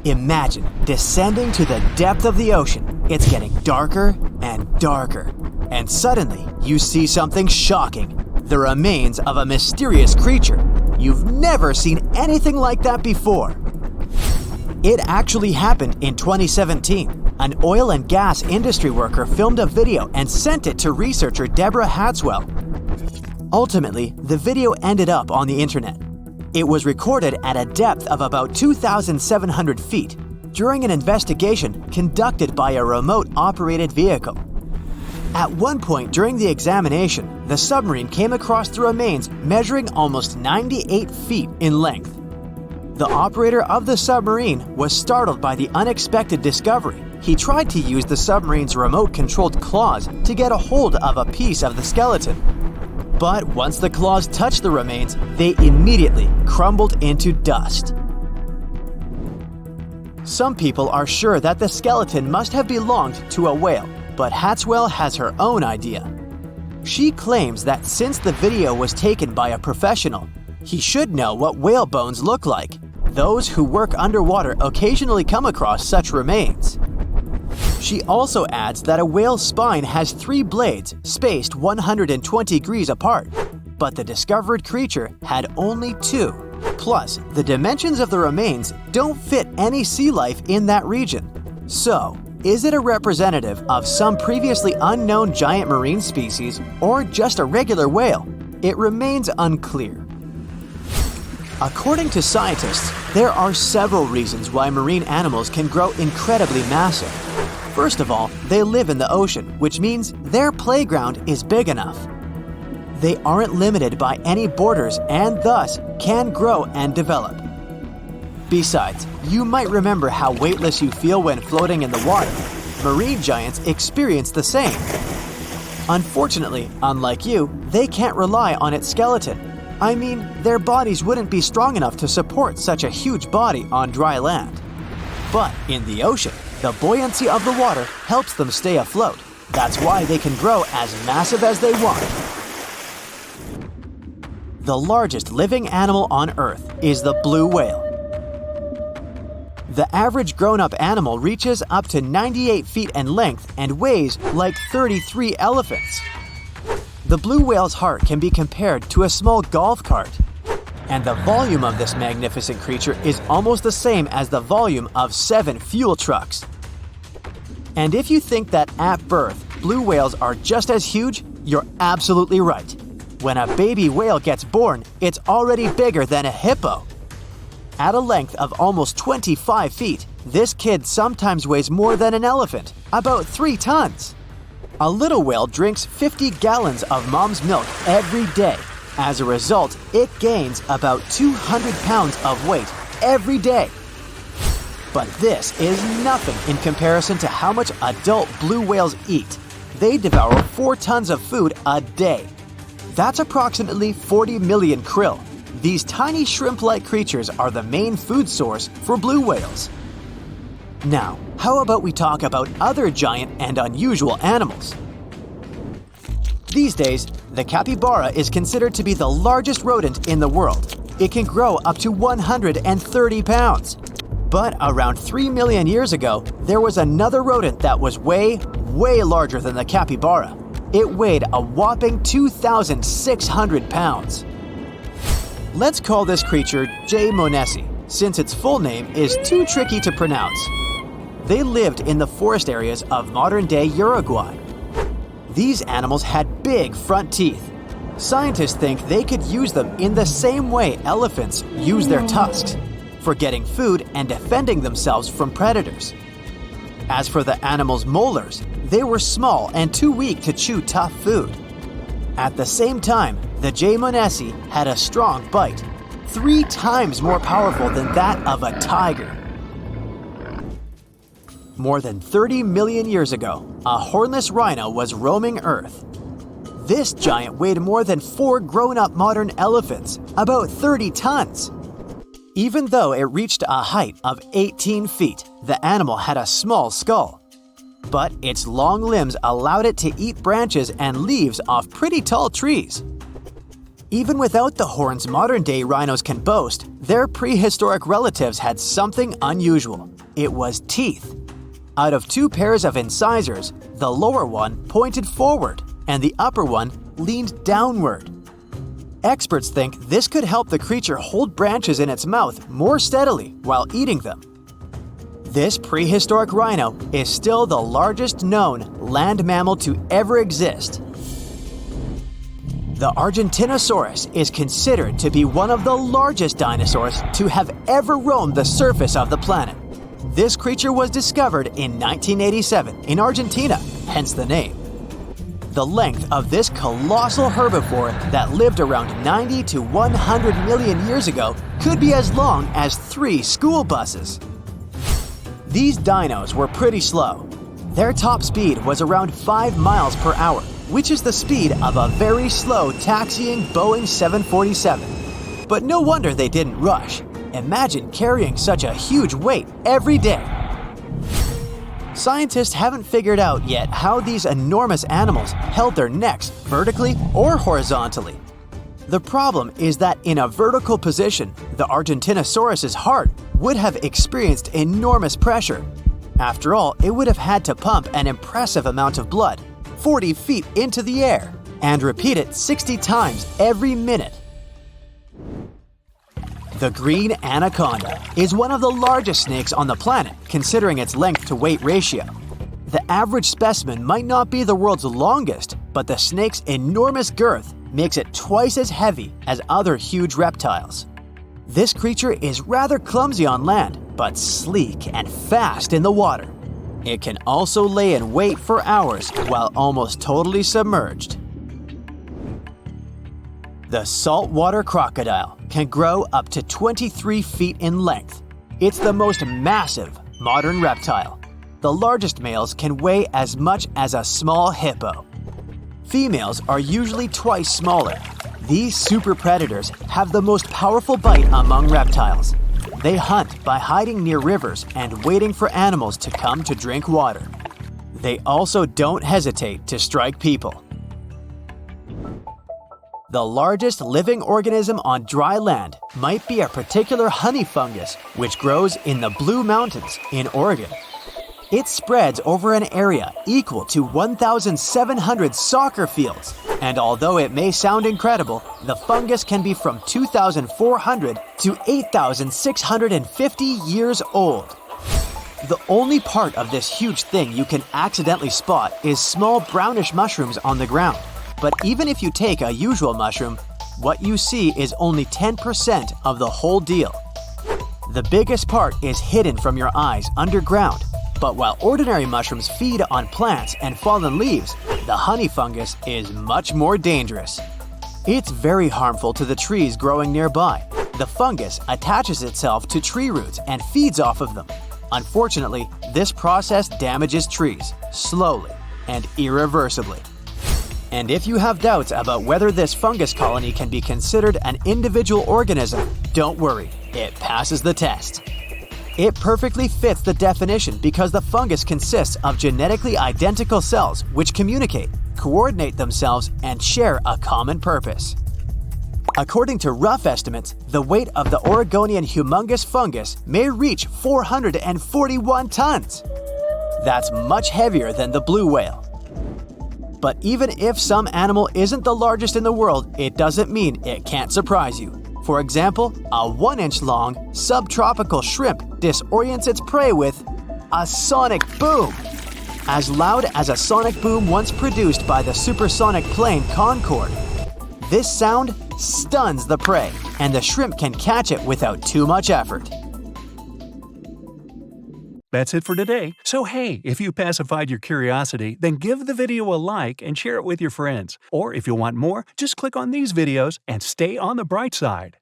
Imagine descending to the depth of the ocean. It's getting darker and darker. And suddenly, you see something shocking. The remains of a mysterious creature. You've never seen anything like that before. It actually happened in 2017. An oil and gas industry worker filmed a video and sent it to researcher Deborah Hatswell. Ultimately, the video ended up on the internet. It was recorded at a depth of about 2,700 feet during an investigation conducted by a remote-operated vehicle. At one point during the examination, the submarine came across the remains measuring almost 98 feet in length. The operator of the submarine was startled by the unexpected discovery. He tried to use the submarine's remote-controlled claws to get a hold of a piece of the skeleton. But once the claws touched the remains, they immediately crumbled into dust. Some people are sure that the skeleton must have belonged to a whale, but Hatswell has her own idea. She claims that since the video was taken by a professional, he should know what whale bones look like. Those who work underwater occasionally come across such remains. She also adds that a whale's spine has 3 blades spaced 120 degrees apart, but the discovered creature had only 2. Plus, the dimensions of the remains don't fit any sea life in that region. So, is it a representative of some previously unknown giant marine species or just a regular whale? It remains unclear. According to scientists, there are several reasons why marine animals can grow incredibly massive. First of all, they live in the ocean, which means their playground is big enough. They aren't limited by any borders and thus can grow and develop. Besides, you might remember how weightless you feel when floating in the water. Marine giants experience the same. Unfortunately, unlike you, they can't rely on its skeleton. I mean, their bodies wouldn't be strong enough to support such a huge body on dry land. But in the ocean, the buoyancy of the water helps them stay afloat. That's why they can grow as massive as they want. The largest living animal on Earth is the blue whale. The average grown-up animal reaches up to 98 feet in length and weighs like 33 elephants. The blue whale's heart can be compared to a small golf cart. And the volume of this magnificent creature is almost the same as the volume of 7 fuel trucks. And if you think that at birth, blue whales are just as huge, you're absolutely right. When a baby whale gets born, it's already bigger than a hippo. At a length of almost 25 feet, this kid sometimes weighs more than an elephant, about 3 tons. A little whale drinks 50 gallons of mom's milk every day. As a result, it gains about 200 pounds of weight every day. But this is nothing in comparison to how much adult blue whales eat. They devour 4 tons of food a day. That's approximately 40 million krill. These tiny shrimp-like creatures are the main food source for blue whales. Now, how about we talk about other giant and unusual animals? These days, the capybara is considered to be the largest rodent in the world. It can grow up to 130 pounds. But around 3 million years ago, there was another rodent that was way larger than the capybara. It weighed a whopping 2,600 pounds. Let's call this creature J.Monesi, since its full name is too tricky to pronounce. They lived in the forest areas of modern-day Uruguay. These animals had big front teeth. Scientists think they could use them in the same way elephants use their tusks, for getting food and defending themselves from predators. As for the animal's molars, they were small and too weak to chew tough food. At the same time, the J.Monesi had a strong bite, 3 times more powerful than that of a tiger. More than 30 million years ago, a hornless rhino was roaming Earth. This giant weighed more than 4 grown-up modern elephants, about 30 tons. Even though it reached a height of 18 feet, the animal had a small skull. But its long limbs allowed it to eat branches and leaves off pretty tall trees. Even without the horns modern-day rhinos can boast, their prehistoric relatives had something unusual. it was teeth. Out of two pairs of incisors, the lower one pointed forward and the upper one leaned downward. Experts think this could help the creature hold branches in its mouth more steadily while eating them. This prehistoric rhino is still the largest known land mammal to ever exist. The Argentinosaurus is considered to be one of the largest dinosaurs to have ever roamed the surface of the planet. This creature was discovered in 1987 in Argentina, hence the name. The length of this colossal herbivore that lived around 90 to 100 million years ago could be as long as 3 school buses. These dinos were pretty slow. Their top speed was around 5 miles per hour, which is the speed of a very slow taxiing Boeing 747. But no wonder they didn't rush. Imagine carrying such a huge weight every day. Scientists haven't figured out yet how these enormous animals held their necks vertically or horizontally. The problem is that in a vertical position, the Argentinosaurus's heart would have experienced enormous pressure. After all, it would have had to pump an impressive amount of blood, 40 feet into the air, and repeat it 60 times every minute. The green anaconda is one of the largest snakes on the planet, considering its length-to-weight ratio. The average specimen might not be the world's longest, but the snake's enormous girth makes it twice as heavy as other huge reptiles. This creature is rather clumsy on land, but sleek and fast in the water. It can also lay in wait for hours while almost totally submerged. The saltwater crocodile can grow up to 23 feet in length. It's the most massive modern reptile. The largest males can weigh as much as a small hippo. Females are usually twice smaller. These super predators have the most powerful bite among reptiles. They hunt by hiding near rivers and waiting for animals to come to drink water. They also don't hesitate to strike people. The largest living organism on dry land might be a particular honey fungus which grows in the Blue Mountains in Oregon. It spreads over an area equal to 1,700 soccer fields, and although it may sound incredible, the fungus can be from 2,400 to 8,650 years old. The only part of this huge thing you can accidentally spot is small brownish mushrooms on the ground. But even if you take a usual mushroom, what you see is only 10% of the whole deal. The biggest part is hidden from your eyes underground. But while ordinary mushrooms feed on plants and fallen leaves, the honey fungus is much more dangerous. It's very harmful to the trees growing nearby. The fungus attaches itself to tree roots and feeds off of them. Unfortunately, this process damages trees slowly and irreversibly. And if you have doubts about whether this fungus colony can be considered an individual organism, don't worry, it passes the test. It perfectly fits the definition because the fungus consists of genetically identical cells which communicate, coordinate themselves, and share a common purpose. According to rough estimates, the weight of the Oregonian humongous fungus may reach 441 tons. That's much heavier than the blue whale. But even if some animal isn't the largest in the world, it doesn't mean it can't surprise you. For example, a 1-inch long subtropical shrimp disorients its prey with a sonic boom. As loud as a sonic boom once produced by the supersonic plane Concorde. This sound stuns the prey, and the shrimp can catch it without too much effort. That's it for today. So hey, if you pacified your curiosity, then give the video a like and share it with your friends. Or if you want more, just click on these videos and stay on the bright side.